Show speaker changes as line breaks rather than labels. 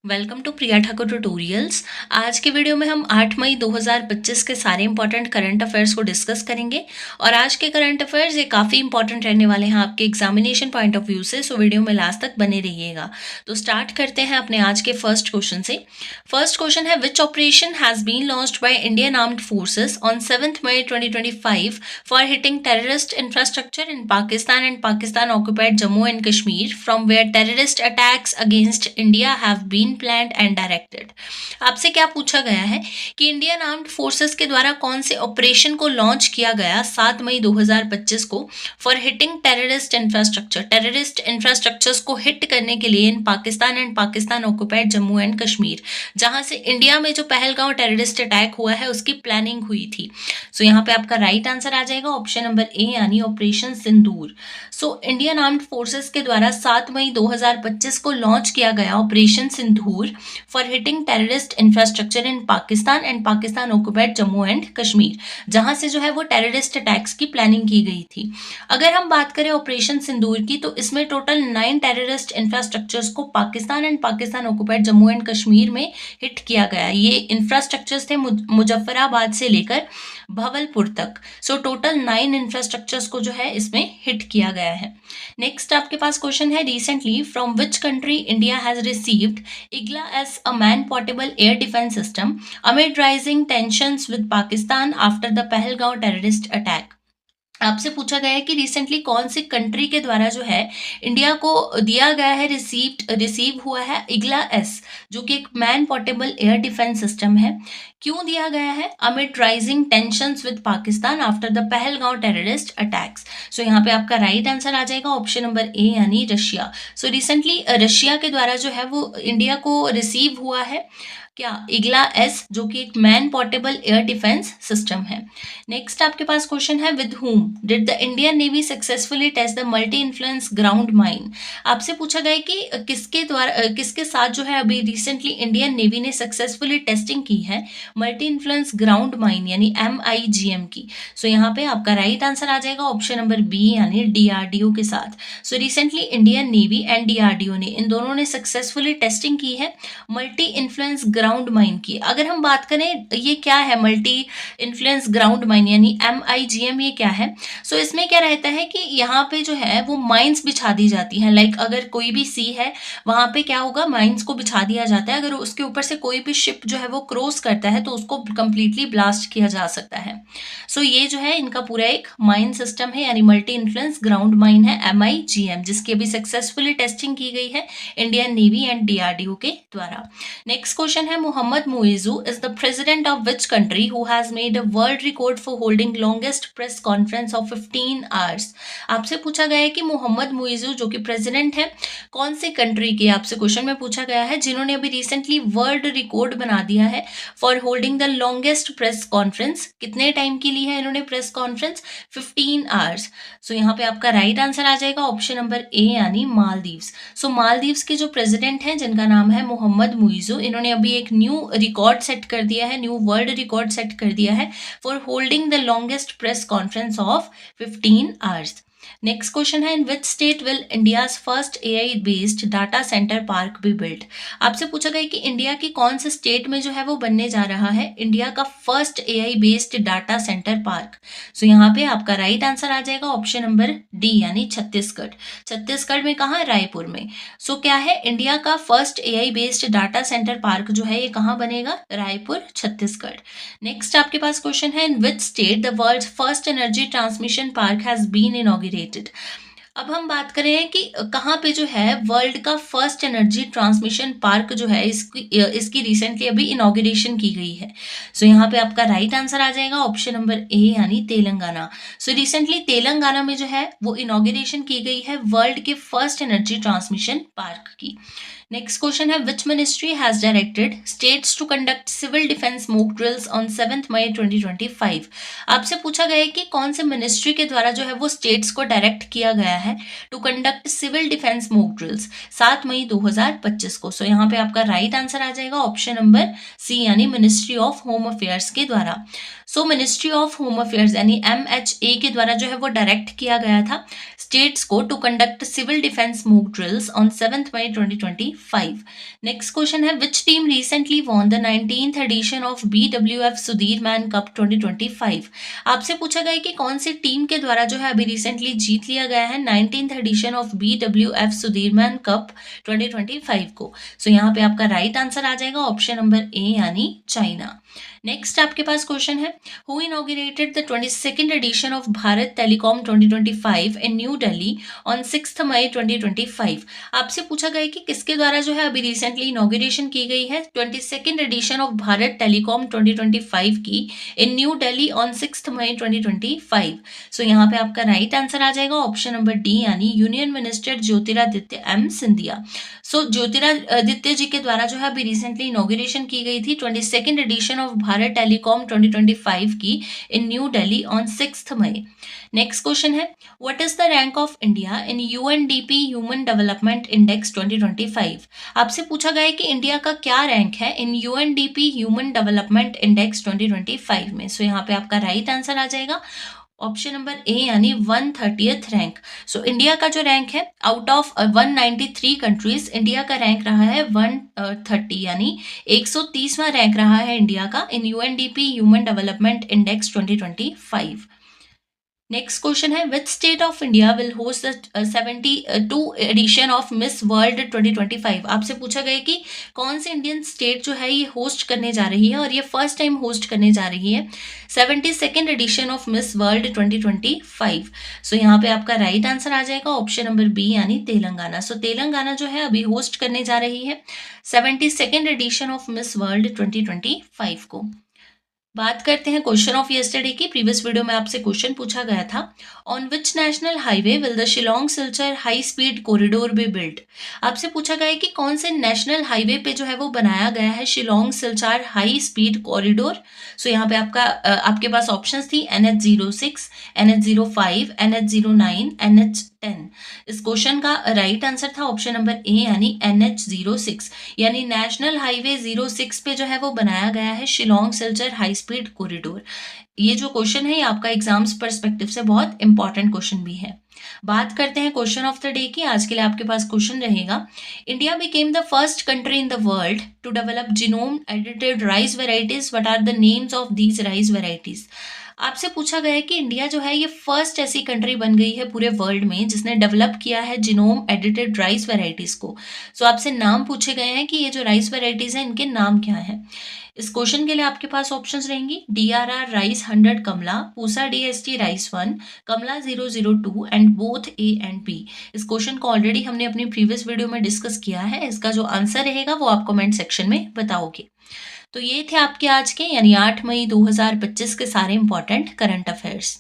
Welcome to Priya Thakur tutorials. आज के video में हम 8 मई 2025 के सारे इंपॉर्टेंट करंट अफेयर्स को डिस्कस करेंगे और आज के करंट अफेयर्स ये काफ़ी इंपॉर्टेंट रहने वाले हैं आपके एग्जामिनेशन पॉइंट ऑफ व्यू से, सो वीडियो में लास्ट तक बने रहिएगा। तो स्टार्ट करते हैं अपने आज के फर्स्ट क्वेश्चन से। फर्स्ट क्वेश्चन है, which operation has been launched by Indian armed forces on 7 May 2025 for hitting terrorist infrastructure in Pakistan and Pakistan occupied Jammu and Kashmir from where terrorist attacks against India have been planned and directed. आपसे क्या पूछा गया है कि Indian armed forces के द्वारा कौन से ऑपरेशन को लॉन्च किया गया 7 मई 2025 को for hitting terrorist infrastructure, terrorist infrastructures को हिट करने के लिए in Pakistan and Pakistan occupied Jammu and Kashmir, जहां से इंडिया में जो पहलगांव टेररिस्ट अटैक हुआ है उसकी प्लानिंग हुई थी। सो यहाँ पे आपका राइट आंसर आ जाएगा ऑप्शन नंबर ए यानी operation Sindoor. So Indian armed forces के द्वारा 7 मई 2025 को लॉन्च किया गया operation Sindoor for hitting terrorist infrastructure in Pakistan and Pakistan occupied Jammu and Kashmir, जहां से जो है वो टेररिस्ट अटैक्स की प्लानिंग की गई थी। अगर हम बात करें ऑपरेशन सिंदूर की तो इसमें टोटल 9 टेररिस्ट इंफ्रास्ट्रक्चर्स को Pakistan and Pakistan occupied Jammu and Kashmir में हिट किया गया। ये इंफ्रास्ट्रक्चर्स थे मुजफ्फराबाद से लेकर भवलपुर तक। सो टोटल 9 इंफ्रास्ट्रक्चर्स को जो है इसमें हिट किया गया है। नेक्स्ट आपके पास क्वेश्चन है, recently from which country India has received Igla S a man portable air defence system amid rising tensions with Pakistan after the Pahalgam terrorist attack. आपसे पूछा गया है कि रिसेंटली कौन सी कंट्री के द्वारा जो है इंडिया को दिया गया है, रिसीव हुआ है इग्ला एस, जो कि एक man portable air defence system है। क्यों दिया गया है? Amid rising tensions with Pakistan after the Pahalgam terrorist attacks. So यहाँ पे आपका राइट आंसर आ जाएगा ऑप्शन नंबर ए यानी रशिया। सो रिसेंटली रशिया के द्वारा जो है वो इंडिया को रिसीव हुआ है क्या, इग्ला एस, जो कि एक man portable air defence system है। नेक्स्ट आपके पास क्वेश्चन है, with whom did the Indian navy successfully test the multi influence ground mine. आपसे पूछा गया कि किसके साथ जो है अभी रिसेंटली इंडियन नेवी ने सक्सेसफुली टेस्टिंग की है मल्टी इन्फ्लुएंस ग्राउंड माइन यानी MIGM की। सो यहाँ पे आपका राइट आंसर आ जाएगा ऑप्शन नंबर बी यानी DRDO के साथ। So recently Indian navy and DRDO ने इन दोनों ने सक्सेसफुली टेस्टिंग की है मल्टी इन्फ्लुएंस ग्राउंड माइन की। अगर हम बात करें ये क्या है मल्टी इन्फ्लुएंस ग्राउंड माइन यानी MIGM, ये क्या है? सो इसमें क्या रहता है कि यहाँ पे जो है वो माइंस बिछा दी जाती हैं। लाइक अगर कोई भी सी है वहां पे क्या होगा, माइंस को बिछा दिया जाता है। अगर उसके ऊपर से कोई भी शिप जो है वो क्रॉस करता है तो उसको कंप्लीटली ब्लास्ट किया जा सकता है। सो ये जो है इनका पूरा एक माइन सिस्टम है यानी मल्टी इन्फ्लुएंस ग्राउंड माइन है MIGM, जिसकी अभी सक्सेसफुली टेस्टिंग की गई है इंडियन नेवी एंड DRDO के द्वारा। नेक्स्ट क्वेश्चन है, Mohammed Muizzu is the president of which country who has made a world record for holding longest press conference of 15 hours. आपसे पूछा गया है कि मोहम्मद मुइजू जो कि प्रेसिडेंट है कौन सी कंट्री के, आपसे क्वेश्चन में पूछा गया है जिन्होंने अभी रिसेंटली वर्ल्ड रिकॉर्ड बना दिया है for holding the longest press conference. कितने टाइम की ली है इन्होंने प्रेस कॉन्फ्रेंस? 15 आवर्स। सो यहाँ पे आपका राइट आंसर आ जाएगा ऑप्शन नंबर ए यानी मालदीव्स। सो मालदीव्स के जो प्रेसिडेंट हैं जिनका नाम है मोहम्मद मुइजू, इन्होंने अभी एक न्यू रिकॉर्ड सेट कर दिया है, न्यू वर्ल्ड रिकॉर्ड सेट कर दिया है for holding the longest press conference of 15 hours. Next question है, in which state will India's first AI based data centre park be built. आपसे पूछा गया कि इंडिया की कौन से स्टेट में जो है वो बनने जा रहा है इंडिया का first AI based data centre park. So यहाँ पे आपका राइट आंसर आ जाएगा ऑप्शन नंबर डी यानी छत्तीसगढ़। छत्तीसगढ़ में कहाँ? रायपुर में। सो क्या है, इंडिया का first AI based data centre park जो है ये कहाँ बनेगा? रायपुर, छत्तीसगढ़। नेक्स्ट आपके पास क्वेश्चन है, in which state the world's first energy transmission park has been inaugurated. अब हम बात करें कि कहाँ पे जो है वर्ल्ड का फर्स्ट एनर्जी ट्रांसमिशन पार्क जो है इसकी रिसेंटली अभी इनॉग्रेशन की गई है। सो यहाँ पे आपका राइट आंसर आ जाएगा ऑप्शन नंबर ए यानी तेलंगाना। सो रिसेंटली तेलंगाना में जो है वो इनॉग्रेशन की गई है वर्ल्ड के फर्स्ट एनर्जी ट्रांसमिशन पार्क की। नेक्स्ट क्वेश्चन है, which ministry has directed states to conduct civil defence mock drills on 7 मई 2025। आपसे पूछा गया है कि कौन से मिनिस्ट्री के द्वारा जो है वो स्टेट्स को डायरेक्ट किया गया है to conduct civil defence mock drills 7 मई 2025 को। सो यहाँ पे आपका राइट आंसर आ जाएगा ऑप्शन नंबर सी यानी मिनिस्ट्री ऑफ होम अफेयर्स के द्वारा। सो मिनिस्ट्री ऑफ होम अफेयर्स यानी MHA के द्वारा जो है वो डायरेक्ट किया गया था स्टेट्स को to conduct civil defence mock drills on 7 May 2025। Next question है which team recently won the 19th edition of BWF Sudirman cup 2025। आपसे पूछा गया कि कौन सी टीम के द्वारा जो है अभी रिसेंटली जीत लिया गया है 19th edition of BWF Sudirman cup 2025 को। सो यहाँ पे आपका राइट आंसर आ जाएगा ऑप्शन नंबर ए यानी चाइना। नेक्स्ट आपके पास क्वेश्चन है who inaugurated the 22nd edition of Bharat telecom 2025 in new Delhi on 6 मई 2025। आपसे पूछा गया कि किसके द्वारा जो है अभी रिसेंटली इनॉग्रेशन की गई है 22nd edition of Bharat telecom 2025 की in new Delhi on 6 May 2025। So यहाँ पे आपका राइट आंसर आ जाएगा ऑप्शन नंबर डी यानी union minister Jyotiraditya M Scindia. So Jyotiraditya ji के द्वारा जो है अभी रिसेंटली इनॉग्रेशन की गई थी 22nd edition of Bharat telecom 2025 की इन न्यू दिल्ली ऑन 6 मई। नेक्स्ट क्वेश्चन है what is the rank of India in UNDP human development index 2025। आपसे पूछा गया है कि इंडिया का क्या रैंक है इन UNDP ह्यूमन डेवलपमेंट इंडेक्स 2025 में। सो यहाँ पे आपका राइट आंसर आ जाएगा ऑप्शन नंबर ए यानी 130th रैंक। सो इंडिया का जो रैंक है आउट ऑफ 193 कंट्रीज इंडिया का रैंक रहा है 130 यानी 130वां रैंक रहा है इंडिया का in UNDP human development index 2025। Next question है which state of India will host the 72 edition of miss world 2025। आपसे पूछा गया कि कौन से इंडियन स्टेट जो है ये होस्ट करने जा रही है और ये फर्स्ट टाइम होस्ट करने जा रही है 72nd edition of miss world 2025। So यहाँ पे आपका राइट आंसर आ जाएगा ऑप्शन नंबर बी यानी तेलंगाना। सो तेलंगाना जो है अभी होस्ट करने जा रही है 72nd edition of miss world 2025 को। बात करते हैं क्वेश्चन ऑफ यस्टरडे की। प्रीवियस वीडियो में आपसे क्वेश्चन पूछा गया था on which national highway will the Shillong Silchar high speed corridor B built. आपसे पूछा गया है कि कौन से नेशनल हाईवे पे जो है वो बनाया गया है Shillong Silchar high speed corridor. So यहाँ पे आपके पास ऑप्शंस थी NH06, NH05, NH09, NH10। इस क्वेश्चन का राइट आंसर था ऑप्शन नंबर ए यानी NH06 यानी नेशनल हाईवे 06 पे जो है वो बनाया गया है Shillong Silchar high speed corridor. ये जो क्वेश्चन है ये आपका एग्जाम्स पर्सपेक्टिव से बहुत इंपॉर्टेंट क्वेश्चन भी है। बात करते हैं क्वेश्चन ऑफ द डे की। आज के लिए आपके पास क्वेश्चन रहेगा India became the first country in the world to develop genome edited rice varieties. What are the names of these rice varieties. आपसे पूछा गया है कि इंडिया जो है ये फर्स्ट ऐसी कंट्री बन गई है पूरे वर्ल्ड में जिसने डेवलप किया है जीनोम एडिटेड राइस वेराइटीज को। सो आपसे नाम पूछे गए हैं कि ये जो राइस वेराइटीज हैं इनके नाम क्या हैं। इस क्वेश्चन के लिए आपके पास ऑप्शंस रहेंगी DRR rice 100 Kamala, Pusa DST rice 1, Kamala 002 and both A and B। इस क्वेश्चन को ऑलरेडी हमने अपनी प्रीवियस वीडियो में डिस्कस किया है। इसका जो आंसर रहेगा वो आप कमेंट सेक्शन में बताओगे। तो ये थे आपके आज के यानी 8 मई 2025 के सारे इंपॉर्टेंट करंट अफेयर्स।